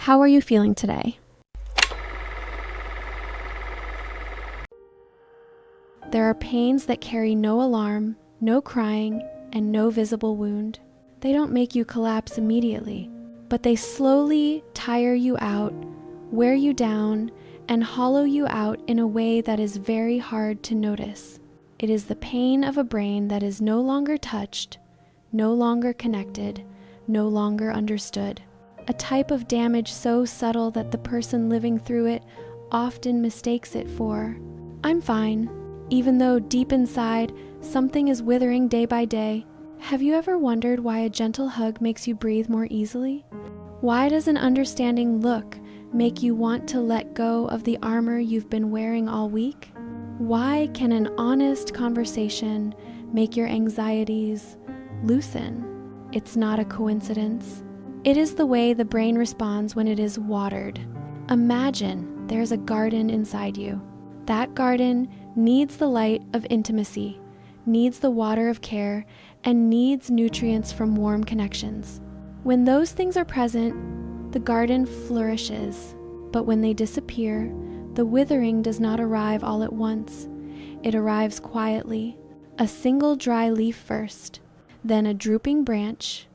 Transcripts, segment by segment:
How are you feeling today? There are pains that carry no alarm, no crying, and no visible wound. They don't make you collapse immediately, but they slowly tire you out, wear you down, and hollow you out in a way that is very hard to notice. It is the pain of a brain that is no longer touched, no longer connected, no longer understood. A type of damage so subtle that the person living through it often mistakes it for, "I'm fine," even though deep inside something is withering day by day. Have you ever wondered why a gentle hug makes you breathe more easily? Why does an understanding look make you want to let go of the armor you've been wearing all week? Why can an honest conversation make your anxieties loosen? It's not a coincidence. It is the way the brain responds when it is watered. Imagine there's a garden inside you. That garden needs the light of intimacy, needs the water of care, and needs nutrients from warm connections. When those things are present, the garden flourishes. But when they disappear, the withering does not arrive all at once. It arrives quietly, a single dry leaf first, then a drooping branch,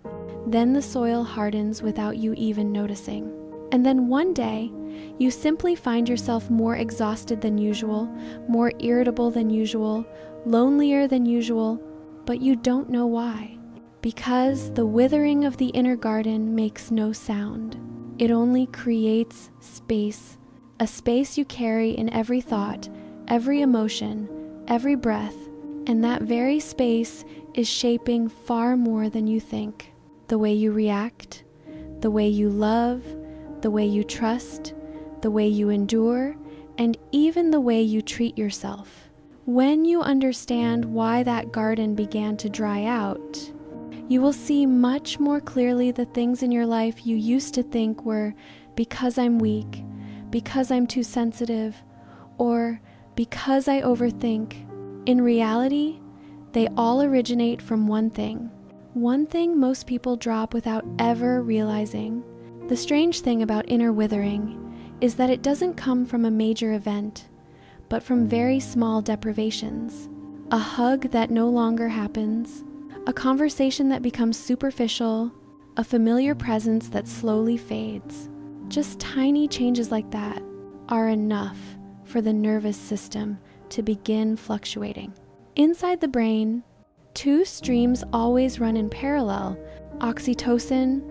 then the soil hardens without you even noticing. And then one day, you simply find yourself more exhausted than usual, more irritable than usual, lonelier than usual, but you don't know why. Because the withering of the inner garden makes no sound. It only creates space, a space you carry in every thought, every emotion, every breath, and that very space is shaping far more than you think. The way you react, the way you love, the way you trust, the way you endure, and even the way you treat yourself. When you understand why that garden began to dry out, you will see much more clearly the things in your life you used to think were because I'm weak, because I'm too sensitive, or because I overthink. In reality, they all originate from one thing most people drop without ever realizing. The strange thing about inner withering is that it doesn't come from a major event, but from very small deprivations. A hug that no longer happens, a conversation that becomes superficial, a familiar presence that slowly fades. Just tiny changes like that are enough for the nervous system to begin fluctuating. Inside the brain, two streams always run in parallel: oxytocin,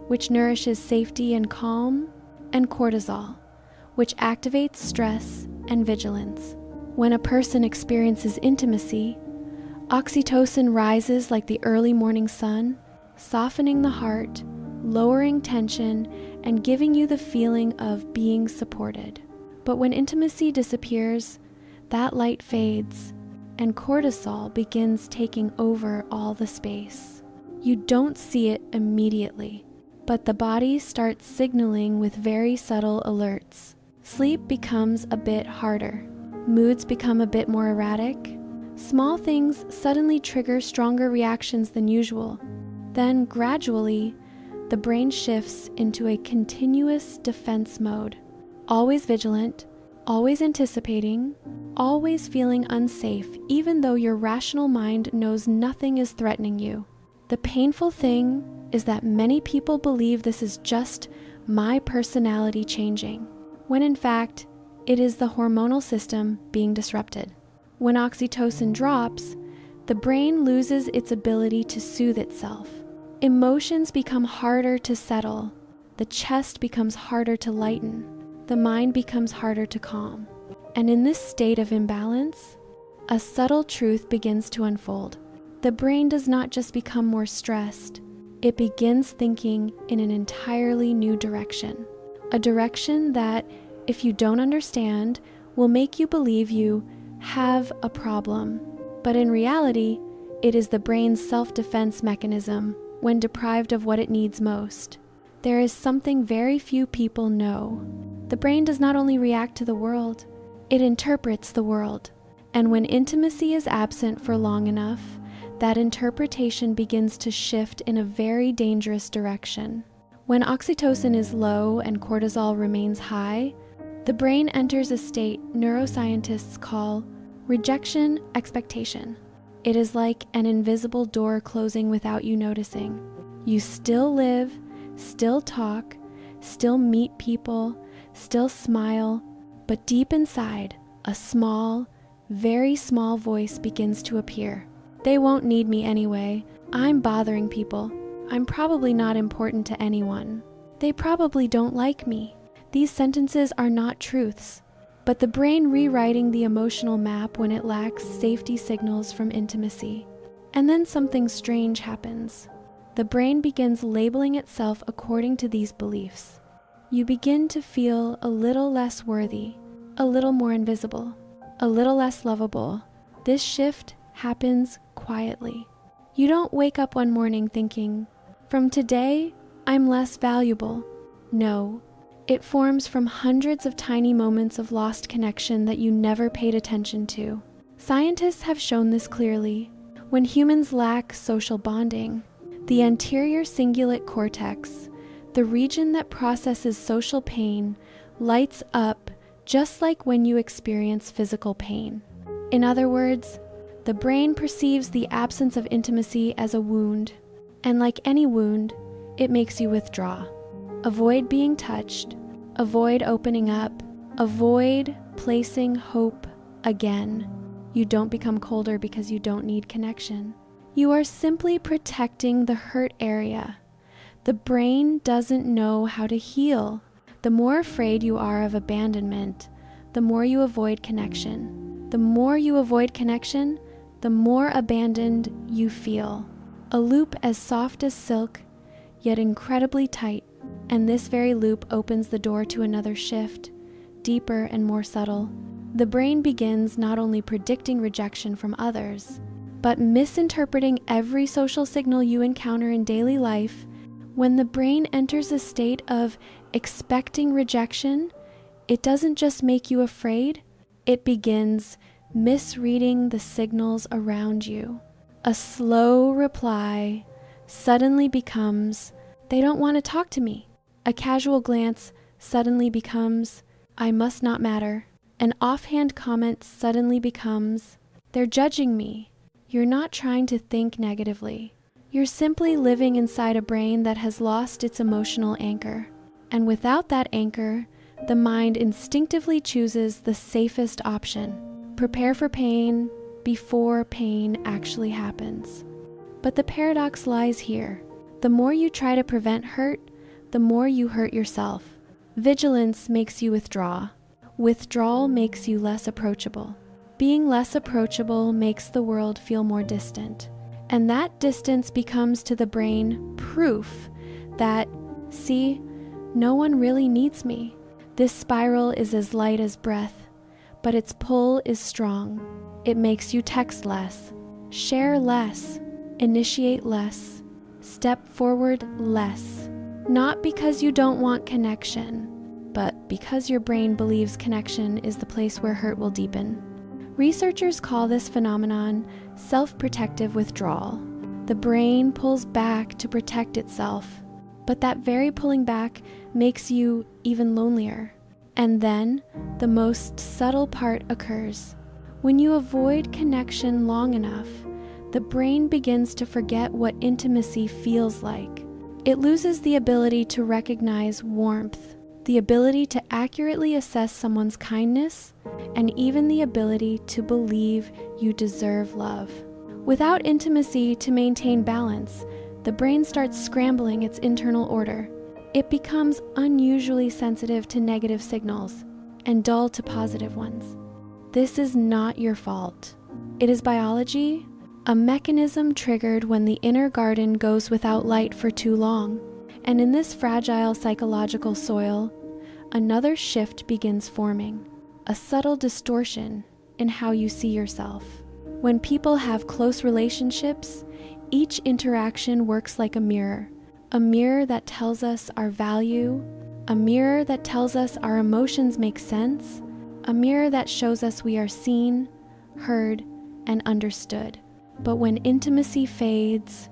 which nourishes safety and calm, and cortisol, which activates stress and vigilance. When a person experiences intimacy, oxytocin rises like the early morning sun, softening the heart, lowering tension, and giving you the feeling of being supported. But when intimacy disappears, that light fades, and cortisol begins taking over all the space. You don't see it immediately, but the body starts signaling with very subtle alerts. Sleep becomes a bit harder. Moods become a bit more erratic. Small things suddenly trigger stronger reactions than usual. Then gradually, the brain shifts into a continuous defense mode. Always vigilant, always anticipating, always feeling unsafe, even though your rational mind knows nothing is threatening you. The painful thing is that many people believe this is just my personality changing, when in fact, it is the hormonal system being disrupted. When oxytocin drops, the brain loses its ability to soothe itself. Emotions become harder to settle. The chest becomes harder to lighten. The mind becomes harder to calm. And in this state of imbalance, a subtle truth begins to unfold. The brain does not just become more stressed, it begins thinking in an entirely new direction. A direction that, if you don't understand, will make you believe you have a problem. But in reality, it is the brain's self-defense mechanism when deprived of what it needs most. There is something very few people know. The brain does not only react to the world, it interprets the world. And when intimacy is absent for long enough, that interpretation begins to shift in a very dangerous direction. When oxytocin is low and cortisol remains high, the brain enters a state neuroscientists call rejection expectation. It is like an invisible door closing without you noticing. You still live, still talk, still meet people, still smile, but deep inside, a small, very small voice begins to appear. They won't need me anyway. I'm bothering people. I'm probably not important to anyone. They probably don't like me. These sentences are not truths, but the brain rewriting the emotional map when it lacks safety signals from intimacy. And then something strange happens. The brain begins labeling itself according to these beliefs. You begin to feel a little less worthy, a little more invisible, a little less lovable. This shift happens quietly. You don't wake up one morning thinking, "From today, I'm less valuable." No, it forms from hundreds of tiny moments of lost connection that you never paid attention to. Scientists have shown this clearly. When humans lack social bonding, the anterior cingulate cortex, the region that processes social pain, lights up just like when you experience physical pain. In other words, the brain perceives the absence of intimacy as a wound, and like any wound, it makes you withdraw. Avoid being touched, avoid opening up, avoid placing hope again. You don't become colder because you don't need connection. You are simply protecting the hurt area. The brain doesn't know how to heal. The more afraid you are of abandonment, the more you avoid connection. The more you avoid connection, the more abandoned you feel. A loop as soft as silk, yet incredibly tight, and this very loop opens the door to another shift, deeper and more subtle. The brain begins not only predicting rejection from others, but misinterpreting every social signal you encounter in daily life. When the brain enters a state of expecting rejection, it doesn't just make you afraid, it begins misreading the signals around you. A slow reply suddenly becomes, "They don't want to talk to me." A casual glance suddenly becomes, "I must not matter." An offhand comment suddenly becomes, "They're judging me." You're not trying to think negatively. You're simply living inside a brain that has lost its emotional anchor. And without that anchor, the mind instinctively chooses the safest option. Prepare for pain before pain actually happens. But the paradox lies here. The more you try to prevent hurt, the more you hurt yourself. Vigilance makes you withdraw. Withdrawal makes you less approachable. Being less approachable makes the world feel more distant. And that distance becomes to the brain proof that, see, no one really needs me. This spiral is as light as breath, but its pull is strong. It makes you text less, share less, initiate less, step forward less. Not because you don't want connection, but because your brain believes connection is the place where hurt will deepen. Researchers call this phenomenon self-protective withdrawal. The brain pulls back to protect itself, but that very pulling back makes you even lonelier. And then the most subtle part occurs. When you avoid connection long enough, the brain begins to forget what intimacy feels like. It loses the ability to recognize warmth, the ability to accurately assess someone's kindness, and even the ability to believe you deserve love. Without intimacy to maintain balance, the brain starts scrambling its internal order. It becomes unusually sensitive to negative signals and dull to positive ones. This is not your fault. It is biology, a mechanism triggered when the inner garden goes without light for too long. And in this fragile psychological soil, another shift begins forming, a subtle distortion in how you see yourself. When people have close relationships, each interaction works like a mirror that tells us our value, a mirror that tells us our emotions make sense, a mirror that shows us we are seen, heard, and understood. But when intimacy fades,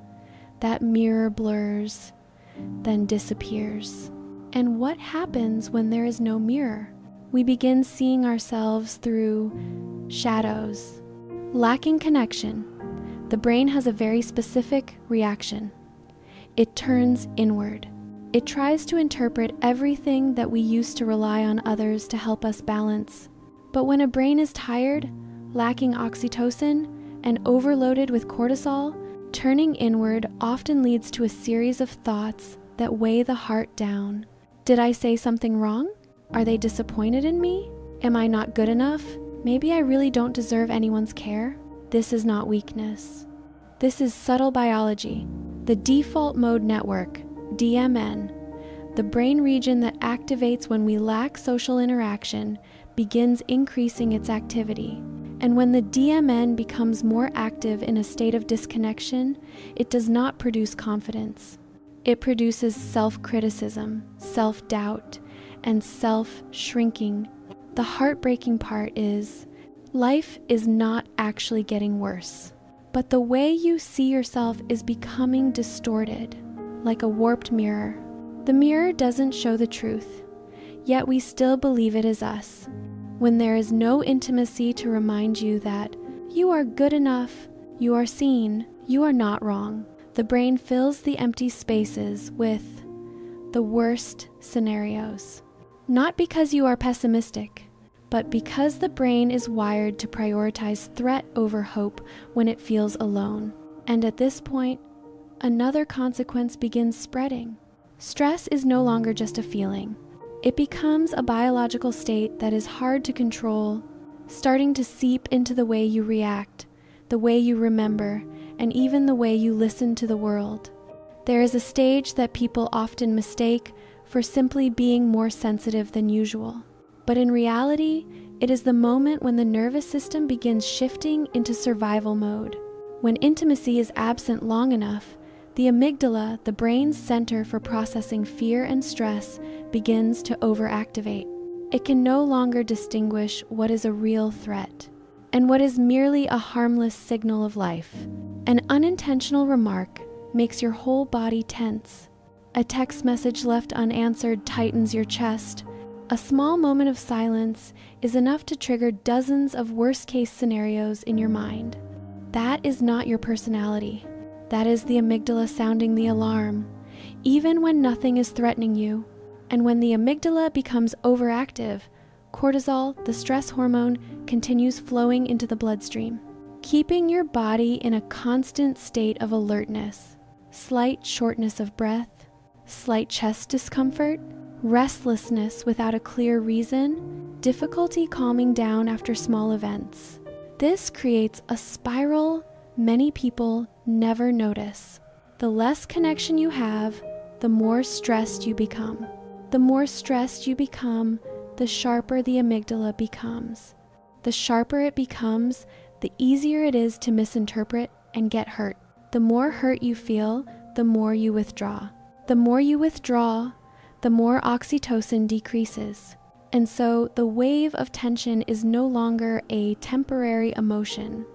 that mirror blurs. then disappears. And what happens when there is no mirror? We begin seeing ourselves through shadows. Lacking connection, the brain has a very specific reaction. It turns inward. It tries to interpret everything that we used to rely on others to help us balance. But when a brain is tired, lacking oxytocin, and overloaded with cortisol, turning inward often leads to a series of thoughts that weigh the heart down. Did I say something wrong? Are they disappointed in me? Am I not good enough? Maybe I really don't deserve anyone's care. This is not weakness. This is subtle biology. The default mode network, DMN, the brain region that activates when we lack social interaction, begins increasing its activity. And when the DMN becomes more active in a state of disconnection, it does not produce confidence. It produces self-criticism, self-doubt, and self-shrinking. The heartbreaking part is, life is not actually getting worse, but the way you see yourself is becoming distorted, like a warped mirror. The mirror doesn't show the truth, yet we still believe it is us. When there is no intimacy to remind you that you are good enough, you are seen, you are not wrong, the brain fills the empty spaces with the worst scenarios. Not because you are pessimistic, but because the brain is wired to prioritize threat over hope when it feels alone. And at this point, another consequence begins spreading. Stress is no longer just a feeling. It becomes a biological state that is hard to control, starting to seep into the way you react, the way you remember, and even the way you listen to the world. There is a stage that people often mistake for simply being more sensitive than usual. But in reality, it is the moment when the nervous system begins shifting into survival mode. When intimacy is absent long enough, the amygdala, the brain's center for processing fear and stress, begins to overactivate. It can no longer distinguish what is a real threat and what is merely a harmless signal of life. An unintentional remark makes your whole body tense. A text message left unanswered tightens your chest. A small moment of silence is enough to trigger dozens of worst-case scenarios in your mind. That is not your personality. That is the amygdala sounding the alarm, even when nothing is threatening you. And when the amygdala becomes overactive, cortisol, the stress hormone, continues flowing into the bloodstream, keeping your body in a constant state of alertness. Slight shortness of breath, slight chest discomfort, restlessness without a clear reason, difficulty calming down after small events. This creates a spiral many people never notice. The less connection you have, the more stressed you become. The more stressed you become, the sharper the amygdala becomes. The sharper it becomes, the easier it is to misinterpret and get hurt. The more hurt you feel, the more you withdraw. The more you withdraw, the more oxytocin decreases. And so the wave of tension is no longer a temporary emotion.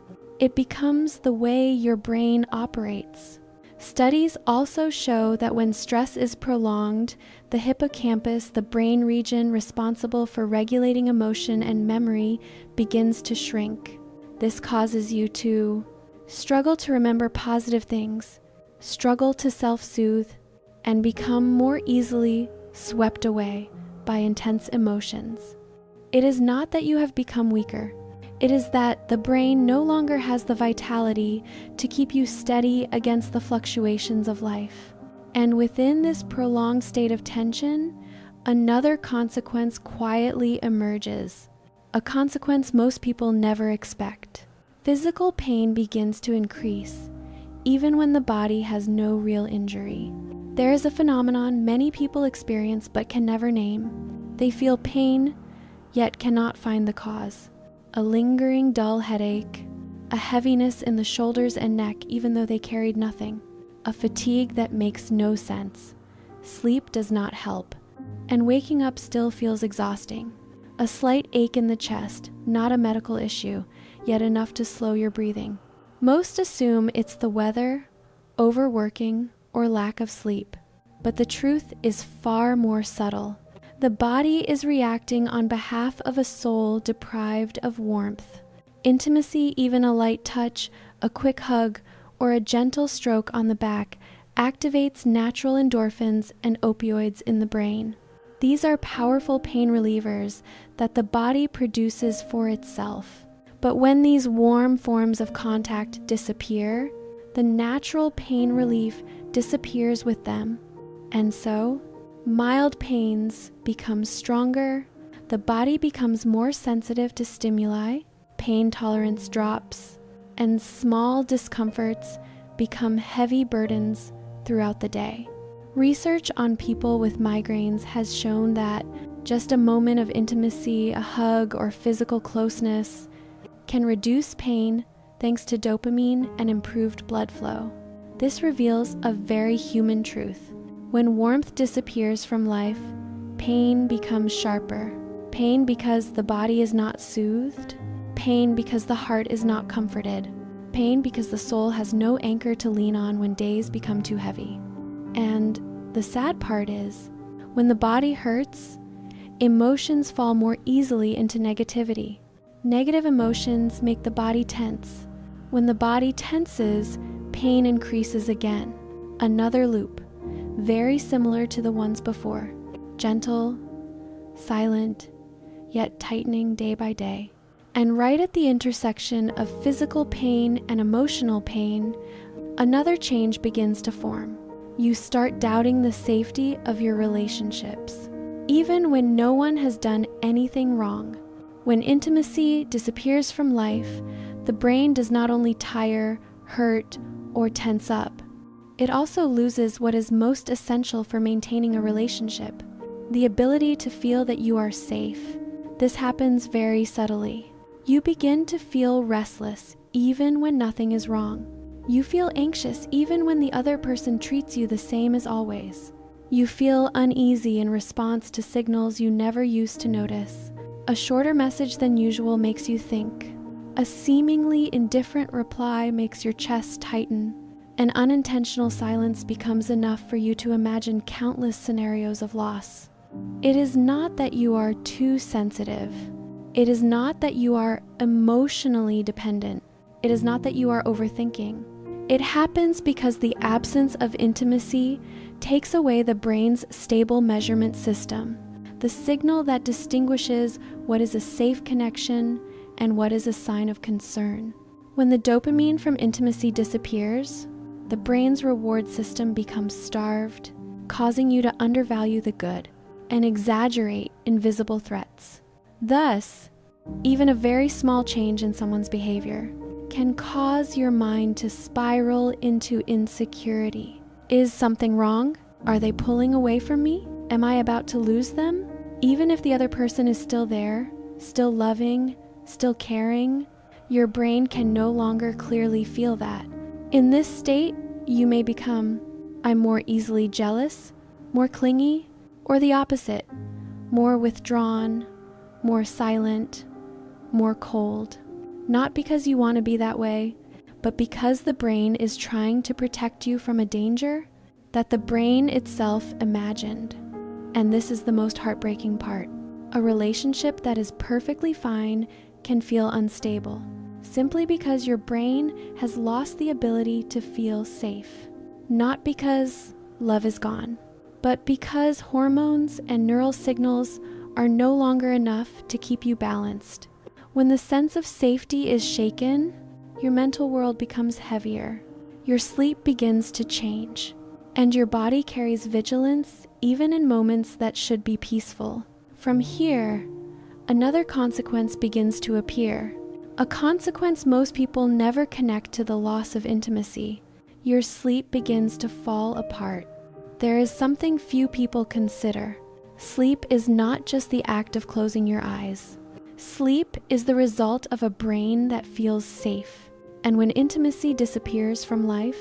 It becomes the way your brain operates. Studies also show that when stress is prolonged, the hippocampus, the brain region responsible for regulating emotion and memory, begins to shrink. This causes you to struggle to remember positive things, struggle to self-soothe, and become more easily swept away by intense emotions. It is not that you have become weaker. It is that the brain no longer has the vitality to keep you steady against the fluctuations of life. And within this prolonged state of tension, another consequence quietly emerges, a consequence most people never expect. Physical pain begins to increase, even when the body has no real injury. There is a phenomenon many people experience but can never name. They feel pain, yet cannot find the cause. A lingering dull headache, a heaviness in the shoulders and neck even though they carried nothing, a fatigue that makes no sense. Sleep does not help, and waking up still feels exhausting. A slight ache in the chest, not a medical issue, yet enough to slow your breathing. Most assume it's the weather, overworking, or lack of sleep. but the truth is far more subtle. The body is reacting on behalf of a soul deprived of warmth. Intimacy, even a light touch, a quick hug, or a gentle stroke on the back activates natural endorphins and opioids in the brain. These are powerful pain relievers that the body produces for itself. But when these warm forms of contact disappear, the natural pain relief disappears with them. And so, mild pains become stronger, the body becomes more sensitive to stimuli, pain tolerance drops, and small discomforts become heavy burdens throughout the day. Research on people with migraines has shown that just a moment of intimacy, a hug, or physical closeness can reduce pain thanks to dopamine and improved blood flow. This reveals a very human truth. When warmth disappears from life, pain becomes sharper. Pain because the body is not soothed. Pain because the heart is not comforted. Pain because the soul has no anchor to lean on when days become too heavy. And the sad part is, when the body hurts, emotions fall more easily into negativity. Negative emotions make the body tense. When the body tenses, pain increases again. Another loop, very similar to the ones before. Gentle, silent, yet tightening day by day. And right at the intersection of physical pain and emotional pain, another change begins to form. You start doubting the safety of your relationships, even when no one has done anything wrong. When intimacy disappears from life, the brain does not only tire, hurt, or tense up. It also loses what is most essential for maintaining a relationship, the ability to feel that you are safe. This happens very subtly. You begin to feel restless even when nothing is wrong. You feel anxious even when the other person treats you the same as always. You feel uneasy in response to signals you never used to notice. A shorter message than usual makes you think. A seemingly indifferent reply makes your chest tighten. An unintentional silence becomes enough for you to imagine countless scenarios of loss. It is not that you are too sensitive. It is not that you are emotionally dependent. It is not that you are overthinking. It happens because the absence of intimacy takes away the brain's stable measurement system, the signal that distinguishes what is a safe connection and what is a sign of concern. When the dopamine from intimacy disappears, the brain's reward system becomes starved, causing you to undervalue the good and exaggerate invisible threats. Thus, even a very small change in someone's behavior can cause your mind to spiral into insecurity. Is something wrong? Are they pulling away from me? Am I about to lose them? Even if the other person is still there, still loving, still caring, your brain can no longer clearly feel that. In this state, you may become, I'm more easily jealous, more clingy, or the opposite, more withdrawn, more silent, more cold. Not because you want to be that way, but because the brain is trying to protect you from a danger that the brain itself imagined. And this is the most heartbreaking part. A relationship that is perfectly fine can feel unstable, simply because your brain has lost the ability to feel safe. Not because love is gone, but because hormones and neural signals are no longer enough to keep you balanced. When the sense of safety is shaken, your mental world becomes heavier, your sleep begins to change, and your body carries vigilance even in moments that should be peaceful. From here, another consequence begins to appear, a consequence most people never connect to the loss of intimacy. Your sleep begins to fall apart. There is something few people consider. Sleep is not just the act of closing your eyes. Sleep is the result of a brain that feels safe. And when intimacy disappears from life,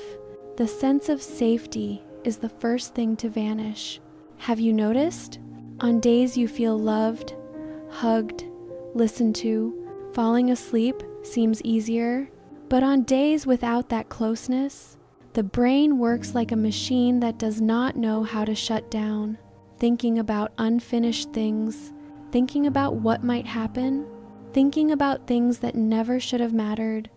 the sense of safety is the first thing to vanish. Have you noticed? On days you feel loved, hugged, listened to, falling asleep seems easier. But on days without that closeness, The brain works like a machine that does not know how to shut down, thinking about unfinished things, thinking about what might happen, thinking about things that never should have mattered.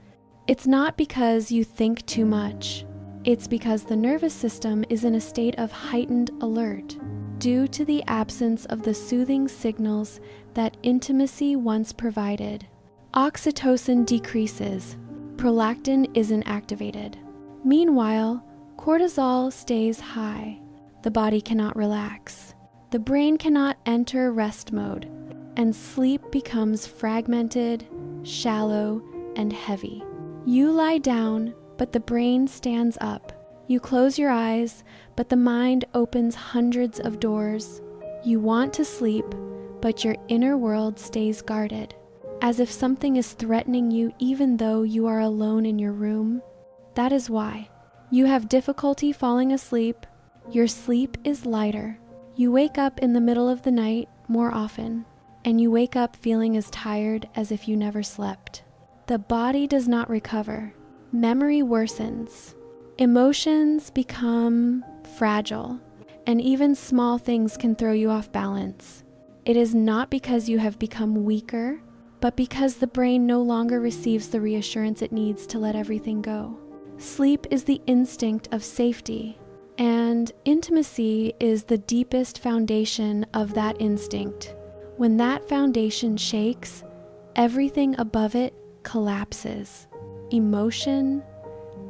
It's not because you think too much. It's because the nervous system is in a state of heightened alert due to the absence of the soothing signals that intimacy once provided. Oxytocin decreases. Prolactin isn't activated. Meanwhile, cortisol stays high. The body cannot relax. The brain cannot enter rest mode, and sleep becomes fragmented, shallow, and heavy. You lie down, but the brain stands up. You close your eyes, but the mind opens hundreds of doors. You want to sleep, but your inner world stays guarded, as if something is threatening you even though you are alone in your room. That is why you have difficulty falling asleep. Your sleep is lighter. You wake up in the middle of the night more often, and you wake up feeling as tired as if you never slept. The body does not recover. Memory worsens. Emotions become fragile, and even small things can throw you off balance. It is not because you have become weaker, but because the brain no longer receives the reassurance it needs to let everything go. Sleep is the instinct of safety, and intimacy is the deepest foundation of that instinct. When that foundation shakes, everything above it collapses. Emotion,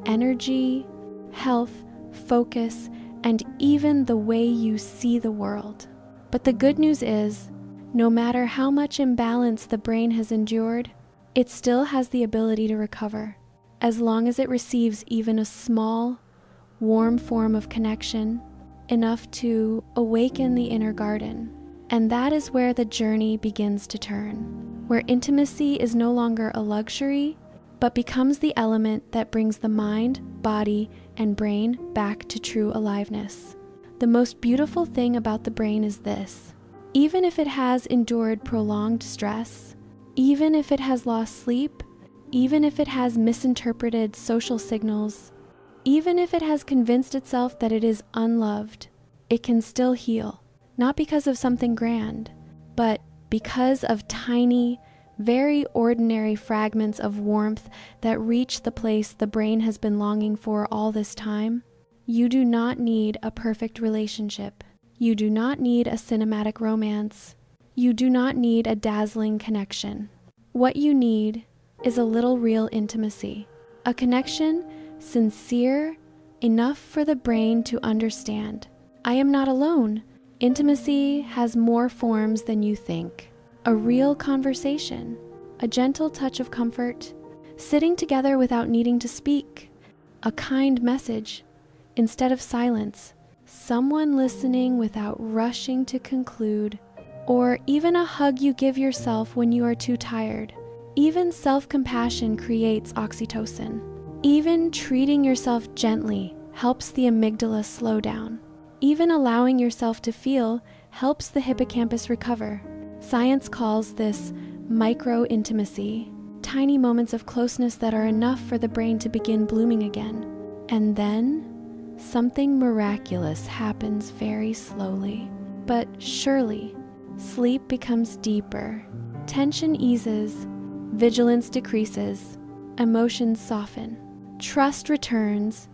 energy, health, focus, and even the way you see the world. But the good news is, no matter how much imbalance the brain has endured, it still has the ability to recover, as long as it receives even a small, warm form of connection, enough to awaken the inner garden. And that is where the journey begins to turn, where intimacy is no longer a luxury, but becomes the element that brings the mind, body, and brain back to true aliveness. The most beautiful thing about the brain is this: even if it has endured prolonged stress, even if it has lost sleep, even if it has misinterpreted social signals, even if it has convinced itself that it is unloved, it can still heal, not because of something grand, but because of tiny, very ordinary fragments of warmth that reach the place the brain has been longing for all this time. You do not need a perfect relationship. You do not need a cinematic romance. You do not need a dazzling connection. What you need is a little real intimacy, a connection sincere enough for the brain to understand. I am not alone. Intimacy has more forms than you think. A real conversation, a gentle touch of comfort, sitting together without needing to speak, a kind message instead of silence, someone listening without rushing to conclude, or even a hug you give yourself when you are too tired. Even self-compassion creates oxytocin. Even treating yourself gently helps the amygdala slow down. Even allowing yourself to feel helps the hippocampus recover. Science calls this micro-intimacy, tiny moments of closeness that are enough for the brain to begin blooming again. And then, something miraculous happens very slowly, but surely. Sleep becomes deeper, tension eases, vigilance decreases, emotions soften, trust returns,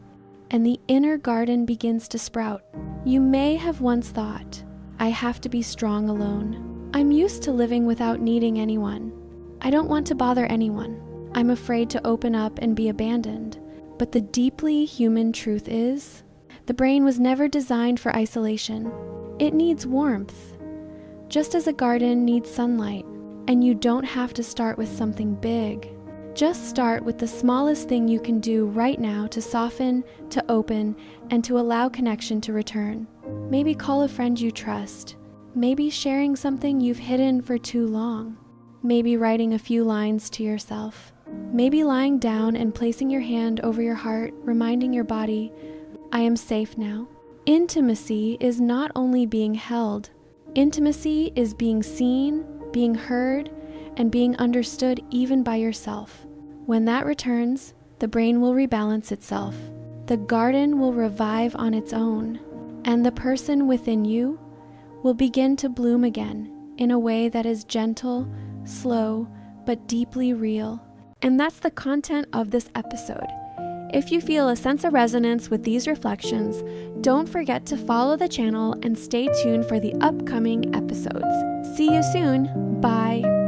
and the inner garden begins to sprout. You may have once thought, I have to be strong alone. I'm used to living without needing anyone. I don't want to bother anyone. I'm afraid to open up and be abandoned. But the deeply human truth is, the brain was never designed for isolation. It needs warmth, just as a garden needs sunlight. And you don't have to start with something big. Just start with the smallest thing you can do right now to soften, to open, and to allow connection to return. Maybe call a friend you trust. Maybe sharing something you've hidden for too long. Maybe writing a few lines to yourself. Maybe lying down and placing your hand over your heart, reminding your body, I am safe now. Intimacy is not only being held. Intimacy is being seen, being heard, and being understood even by yourself. When that returns, the brain will rebalance itself. the garden will revive on its own, and the person within you will begin to bloom again in a way that is gentle, slow, but deeply real. And that's the content of this episode. If you feel a sense of resonance with these reflections, don't forget to follow the channel and stay tuned for the upcoming episodes. See you soon. Bye.